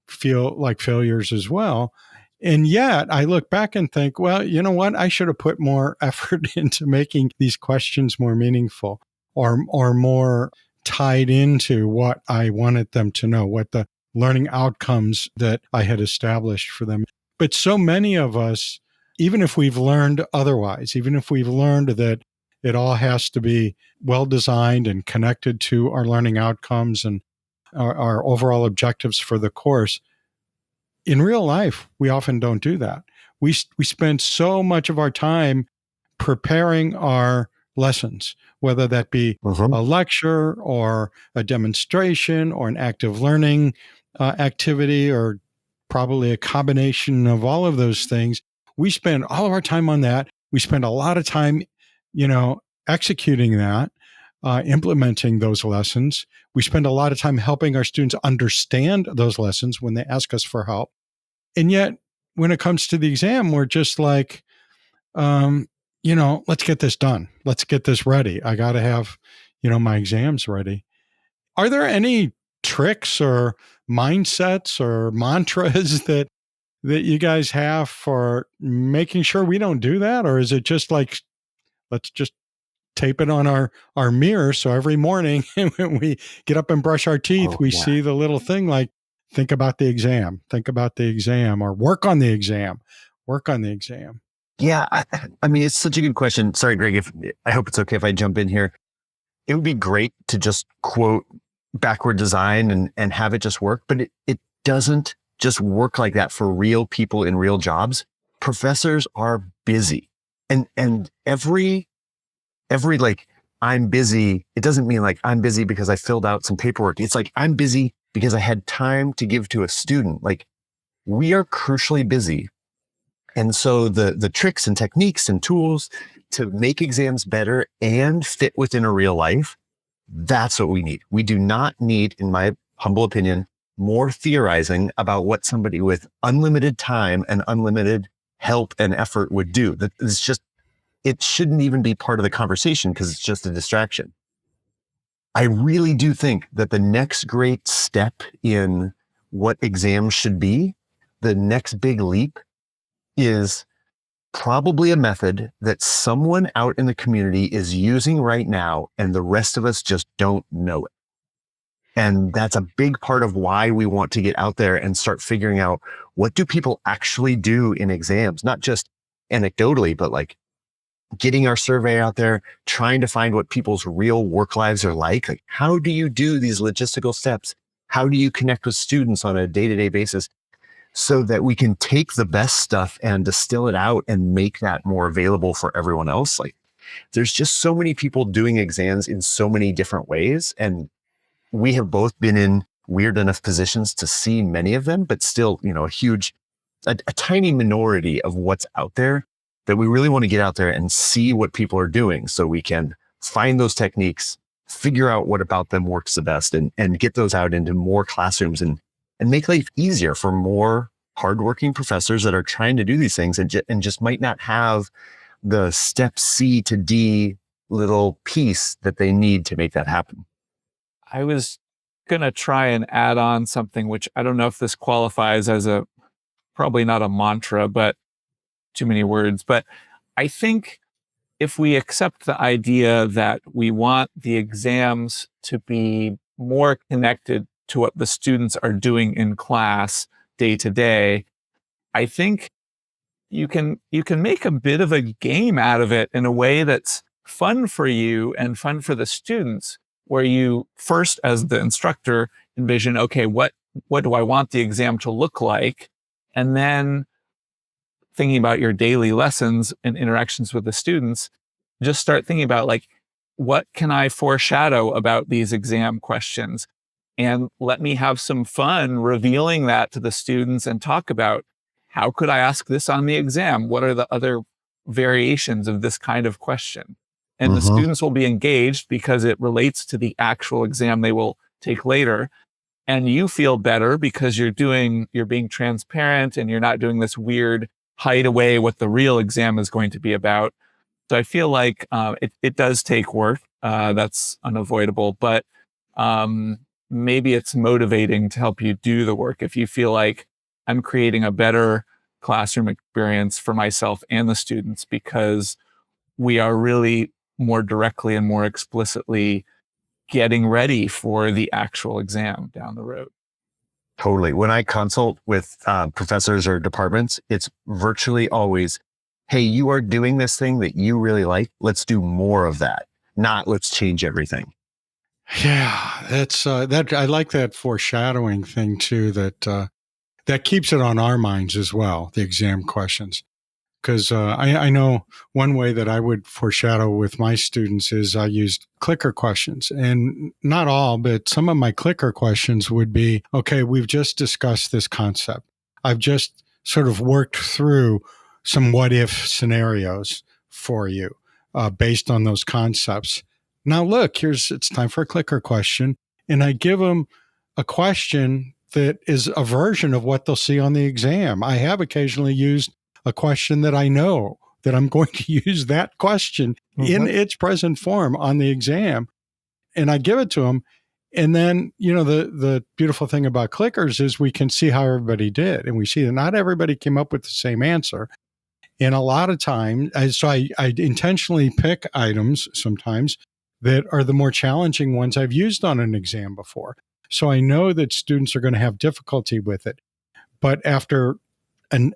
feel like failures as well. And yet I look back and think, well, you know what? I should have put more effort into making these questions more meaningful or more tied into what I wanted them to know, what the learning outcomes that I had established for them. But so many of us, even if we've learned otherwise, even if we've learned that it all has to be well designed and connected to our learning outcomes and our overall objectives for the course, in real life, we often don't do that. We spend so much of our time preparing our lessons, whether that be a lecture or a demonstration or an active learning activity, or probably a combination of all of those things. We spend all of our time on that. We spend a lot of time, executing that, implementing those lessons. We spend a lot of time helping our students understand those lessons when they ask us for help. And yet, when it comes to the exam, we're just like, let's get this done. Let's get this ready. I got to have, my exams ready. Are there any tricks or mindsets or mantras that you guys have for making sure we don't do that? Or is it just like, let's just tape it on our mirror, so every morning when we get up and brush our teeth, we see the little thing like, think about the exam, or work on the exam. Yeah, I mean, it's such a good question. Sorry, Greg, I hope it's okay if I jump in here. It would be great to just quote backward design and have it just work, but it doesn't just work like that for real people in real jobs. Professors are busy, and every like, I'm busy, it doesn't mean like I'm busy because I filled out some paperwork. It's like I'm busy because I had time to give to a student. Like, we are crucially busy. And so the tricks and techniques and tools to make exams better and fit within a real life, that's what we need. We do not need, in my humble opinion, more theorizing about what somebody with unlimited time and unlimited help and effort would do. It's just, it shouldn't even be part of the conversation because it's just a distraction. I really do think that the next great step in what exams should be, the next big leap, is probably a method that someone out in the community is using right now, and the rest of us just don't know it. And that's a big part of why we want to get out there and start figuring out, what do people actually do in exams? Not just anecdotally, but like getting our survey out there, trying to find what people's real work lives are like. Like, how do you do these logistical steps? How do you connect with students on a day-to-day basis, so that we can take the best stuff and distill it out and make that more available for everyone else? Like, there's just so many people doing exams in so many different ways. And we have both been in weird enough positions to see many of them, but still, a tiny minority of what's out there, that we really want to get out there and see what people are doing, so we can find those techniques, figure out what about them works the best, and get those out into more classrooms and make life easier for more hardworking professors that are trying to do these things and just might not have the step C to D little piece that they need to make that happen. I was going to try and add on something, which I don't know if this qualifies as probably not a mantra, but too many words. But I think if we accept the idea that we want the exams to be more connected to what the students are doing in class day to day, I think you can make a bit of a game out of it in a way that's fun for you and fun for the students, where you first, as the instructor, envision, okay, what do I want the exam to look like? And then thinking about your daily lessons and interactions with the students, just start thinking about, like, what can I foreshadow about these exam questions? and let me have some fun revealing that to the students and talk about how could I ask this on the exam? What are the other variations of this kind of question? And the students will be engaged because it relates to the actual exam they will take later. And you feel better because you're being transparent and you're not doing this weird hide away what the real exam is going to be about. So I feel like it does take work. That's unavoidable, but maybe it's motivating to help you do the work. If you feel like I'm creating a better classroom experience for myself and the students because we are really more directly and more explicitly getting ready for the actual exam down the road. Totally. When I consult with professors or departments, it's virtually always, hey, you are doing this thing that you really like. Let's do more of that. Not let's change everything. Yeah, that's that. I like that foreshadowing thing too. That keeps it on our minds as well. The exam questions, because I know one way that I would foreshadow with my students is I used clicker questions, and not all, but some of my clicker questions would be, okay, we've just discussed this concept. I've just sort of worked through some what if scenarios for you based on those concepts. Now, look, it's time for a clicker question. And I give them a question that is a version of what they'll see on the exam. I have occasionally used a question that I know that I'm going to use that question in its present form on the exam. And I give it to them. And then, the beautiful thing about clickers is we can see how everybody did. And we see that not everybody came up with the same answer. And a lot of times, I intentionally pick items sometimes that are the more challenging ones I've used on an exam before. So I know that students are going to have difficulty with it. But after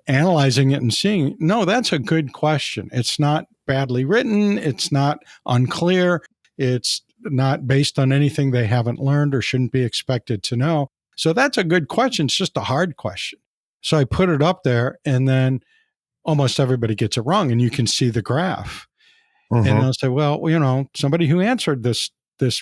analyzing it and seeing, no, that's a good question. It's not badly written. It's not unclear. It's not based on anything they haven't learned or shouldn't be expected to know. So that's a good question. It's just a hard question. So I put it up there, and then almost everybody gets it wrong, and you can see the graph. And I'll say, well, somebody who answered this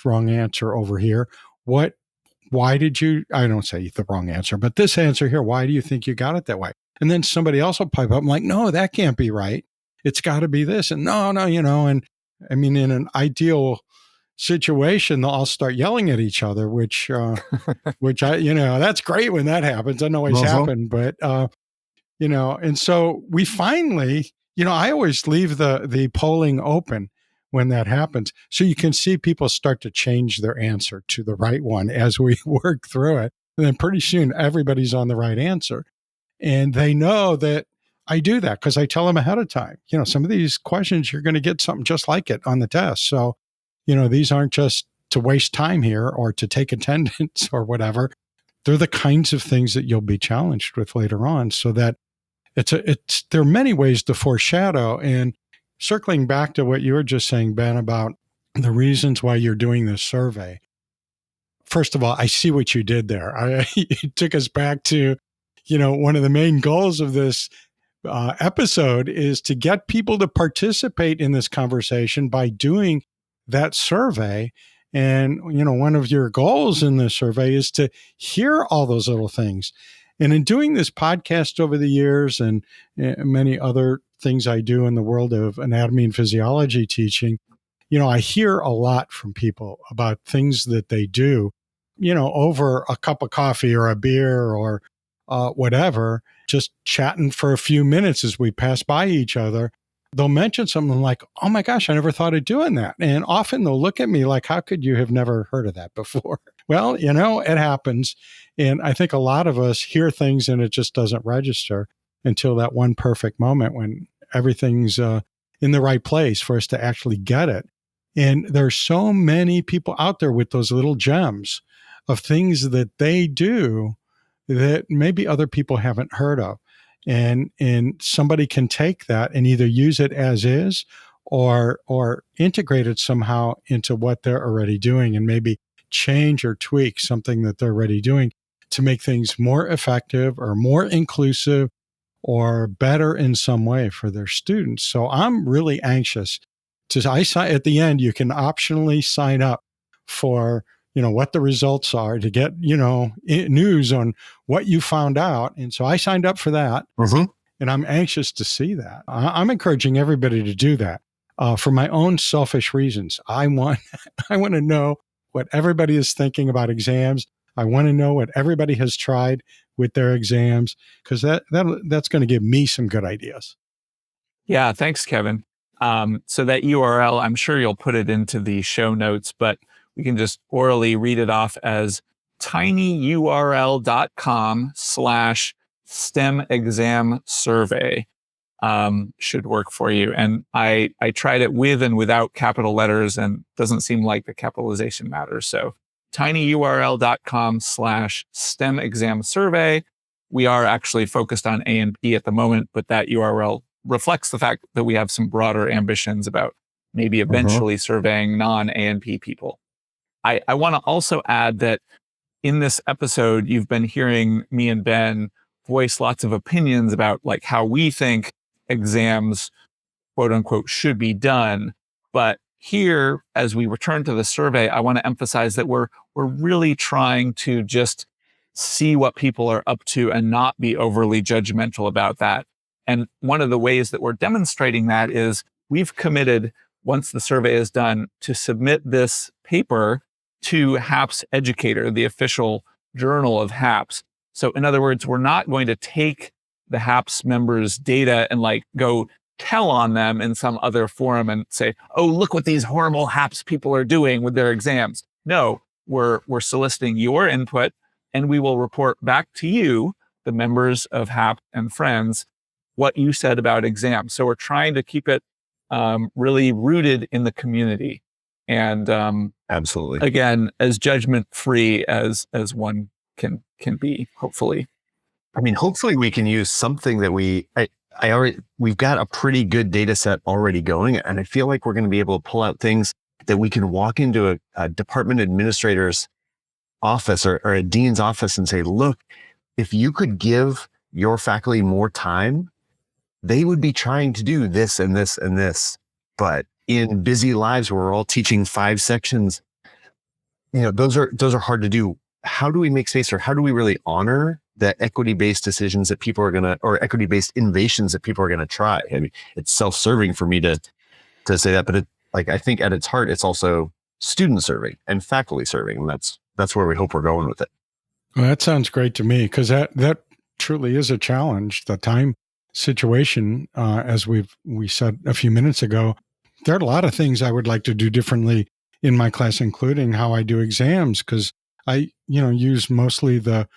wrong answer over here, why did you, I don't say the wrong answer, but this answer here, why do you think you got it that way? And then somebody else will pipe up. I'm like, no, that can't be right. It's got to be this. And no, and I mean, in an ideal situation, they'll all start yelling at each other, which that's great when that happens. Doesn't always happen, but, and so we finally, I always leave the polling open when that happens. So you can see people start to change their answer to the right one as we work through it. And then pretty soon everybody's on the right answer. And they know that I do that because I tell them ahead of time, some of these questions, you're going to get something just like it on the test. So, these aren't just to waste time here or to take attendance or whatever. They're the kinds of things that you'll be challenged with later on, so that there are many ways to foreshadow. And circling back to what you were just saying, Ben, about the reasons why you're doing this survey. First of all, I see what you did there. It took us back to, one of the main goals of this episode is to get people to participate in this conversation by doing that survey. And, one of your goals in this survey is to hear all those little things. And in doing this podcast over the years and many other things I do in the world of anatomy and physiology teaching, I hear a lot from people about things that they do, over a cup of coffee or a beer or whatever, just chatting for a few minutes as we pass by each other. They'll mention something like, oh my gosh, I never thought of doing that. And often they'll look at me like, how could you have never heard of that before? Well, it happens. And I think a lot of us hear things and it just doesn't register until that one perfect moment when everything's in the right place for us to actually get it. And there's so many people out there with those little gems of things that they do that maybe other people haven't heard of. And somebody can take that and either use it as is or integrate it somehow into what they're already doing and maybe change or tweak something that they're already doing to make things more effective or more inclusive or better in some way for their students. So I'm really anxious at the end, you can optionally sign up for what the results are, to get, news on what you found out. And so I signed up for that. Mm-hmm. And I'm anxious to see that. I'm encouraging everybody to do that for my own selfish reasons. I want to know what everybody is thinking about exams. I want to know what everybody has tried with their exams, because that's going to give me some good ideas. Yeah, thanks, Kevin. So that URL, I'm sure you'll put it into the show notes, but we can just orally read it off as tinyurl.com/STEM exam survey. Should work for you. And I tried it with and without capital letters, and doesn't seem like the capitalization matters. So tinyurl.com/STEM exam survey. We are actually focused on A&P at the moment, but that URL reflects the fact that we have some broader ambitions about maybe eventually surveying non-A&P people. I want to also add that in this episode, you've been hearing me and Ben voice lots of opinions about like how we think exams, quote unquote, should be done. But here, as we return to the survey, I want to emphasize that we're really trying to just see what people are up to and not be overly judgmental about that. And one of the ways that we're demonstrating that is we've committed, once the survey is done, to submit this paper to HAPS Educator, the official journal of HAPS. So in other words, we're not going to take the HAPS members' data and like go tell on them in some other forum and say, oh, look what these horrible HAPS people are doing with their exams. No, we're soliciting your input, and we will report back to you, the members of HAPS and friends, what you said about exams. So we're trying to keep it really rooted in the community. And absolutely, again, as judgment-free as one can be, hopefully. I mean, hopefully we can use something that we've got a pretty good data set already going. And I feel like we're going to be able to pull out things that we can walk into a department administrator's office or a dean's office and say, look, if you could give your faculty more time, they would be trying to do this and this and this. But in busy lives where we're all teaching 5 sections, those are hard to do. How do we make space, or how do we really honor the equity-based decisions that people are going to, or equity-based innovations that people are going to try? I mean, it's self-serving for me to say that, but I think at its heart, it's also student serving and faculty serving. And that's where we hope we're going with it. Well, that sounds great to me, because that truly is a challenge. The time situation, as we said a few minutes ago, there are a lot of things I would like to do differently in my class, including how I do exams, because I, use mostly the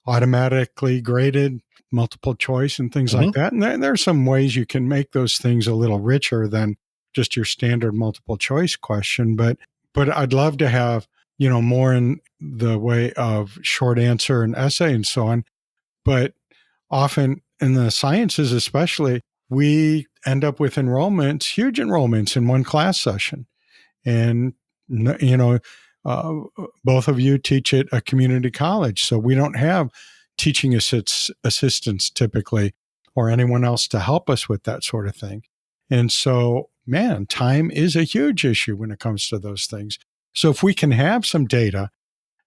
automatically graded multiple choice and things like that. And there are some ways you can make those things a little richer than just your standard multiple choice question. But I'd love to have, more in the way of short answer and essay and so on. But often in the sciences, especially, we end up with huge enrollments in one class session. And, both of you teach at a community college, so we don't have teaching assistants typically, or anyone else to help us with that sort of thing. And so, man, time is a huge issue when it comes to those things. So if we can have some data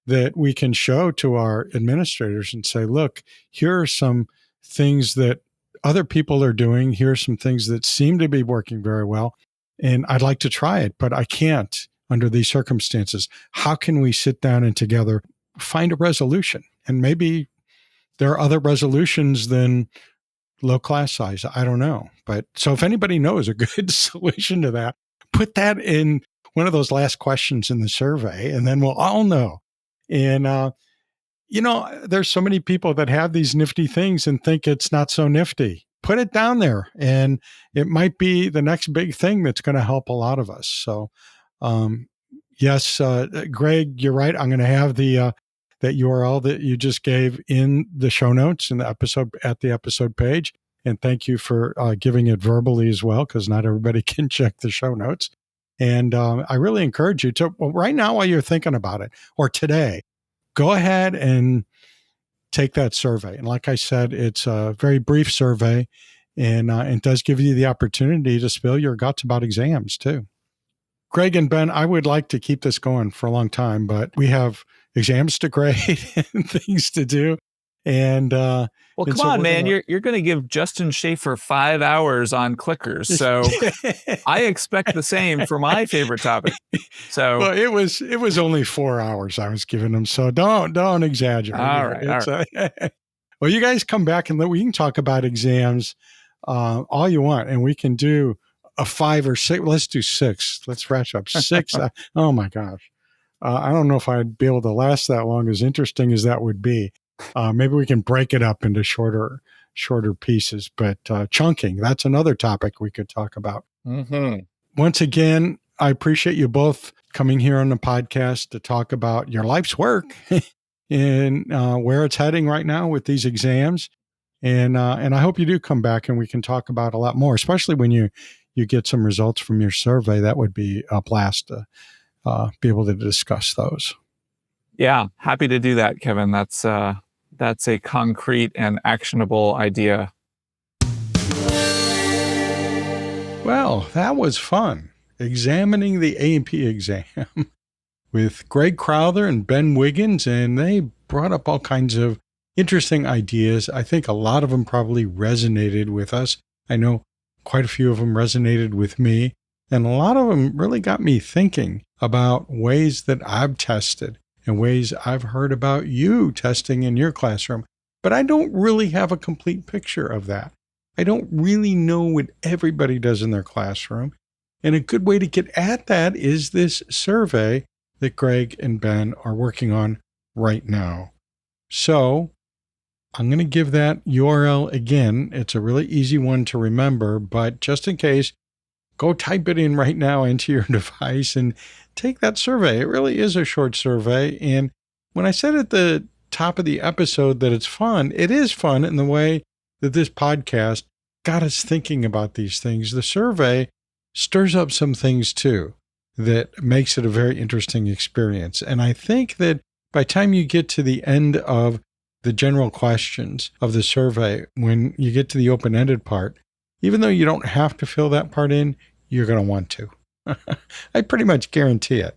that we can show to our administrators and say, look, here are some things that other people are doing. Here are some things that seem to be working very well, and I'd like to try it, but I can't under these circumstances. How can we sit down and together find a resolution? And maybe there are other resolutions than low class size. I don't know. But so if anybody knows a good solution to that, put that in one of those last questions in the survey, and then we'll all know. And, there's so many people that have these nifty things and think it's not so nifty. Put it down there, and it might be the next big thing that's going to help a lot of us. So, yes, Greg, you're right. I'm going to have that URL that you just gave in the show notes in the episode, at the episode page. And thank you for giving it verbally as well, because not everybody can check the show notes. And I really encourage you to, right now, while you're thinking about it, or today, go ahead and take that survey. And like I said, it's a very brief survey, and it does give you the opportunity to spill your guts about exams too. Greg and Ben, I would like to keep this going for a long time, but we have exams to grade and things to do. And well, and come so on, we're man. gonna- You're going to give Justin Schaefer 5 hours on clickers. So I expect the same for my favorite topic. So well, it was only 4 hours I was giving them, so don't exaggerate. All right. Well, you guys come back and we can talk about exams all you want, and we can do a 5 or 6. Let's do 6. Let's ratchet up 6. Oh my gosh. I don't know if I'd be able to last that long, as interesting as that would be. Maybe we can break it up into shorter pieces, but chunking, that's another topic we could talk about. Mm-hmm. Once again, I appreciate you both coming here on the podcast to talk about your life's work and where it's heading right now with these exams. And I hope you do come back and we can talk about a lot more, especially when you get some results from your survey. That would be a blast to be able to discuss those. Yeah, happy to do that, Kevin. That's a concrete and actionable idea. Well, that was fun. Examining the A&P exam with Greg Crowther and Ben Wiggins, and they brought up all kinds of interesting ideas. I think a lot of them probably resonated with us. I know quite a few of them resonated with me, and a lot of them really got me thinking about ways that I've tested and ways I've heard about you testing in your classroom. But I don't really have a complete picture of that. I don't really know what everybody does in their classroom. And a good way to get at that is this survey that Greg and Ben are working on right now. So I'm going to give that URL again. It's a really easy one to remember, but just in case, go type it in right now into your device and take that survey. It really is a short survey. And when I said at the top of the episode that it's fun, it is fun in the way that this podcast got us thinking about these things. The survey stirs up some things too that makes it a very interesting experience. And I think that by the time you get to the end of the general questions of the survey, when you get to the open-ended part, even though you don't have to fill that part in, you're going to want to. I pretty much guarantee it.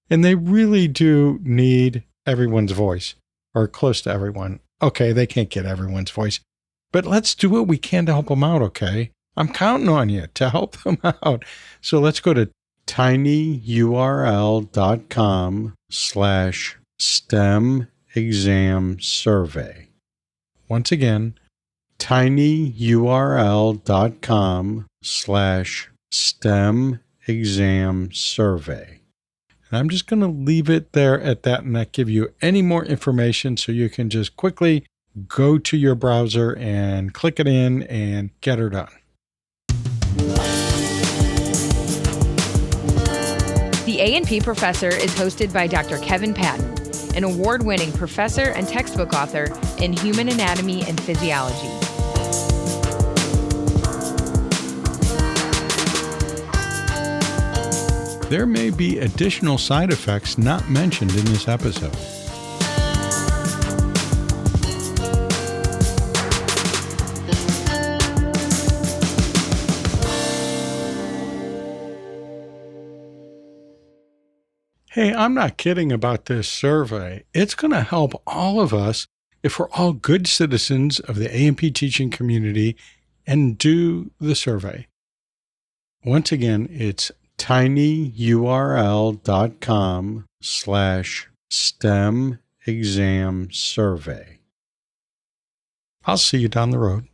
And they really do need everyone's voice, or close to everyone. Okay, they can't get everyone's voice, but let's do what we can to help them out, okay? I'm counting on you to help them out. So let's go to tinyurl.com/STEM exam survey. Once again, tinyurl.com/STEM exam survey. And I'm just going to leave it there at that and not give you any more information, so you can just quickly go to your browser and click it in and get her done. The A&P Professor is hosted by Dr. Kevin Patton, an award-winning professor and textbook author in human anatomy and physiology. There may be additional side effects not mentioned in this episode. Hey, I'm not kidding about this survey. It's going to help all of us if we're all good citizens of the A&P teaching community and do the survey. Once again, it's tinyurl.com/STEM exam survey. I'll see you down the road.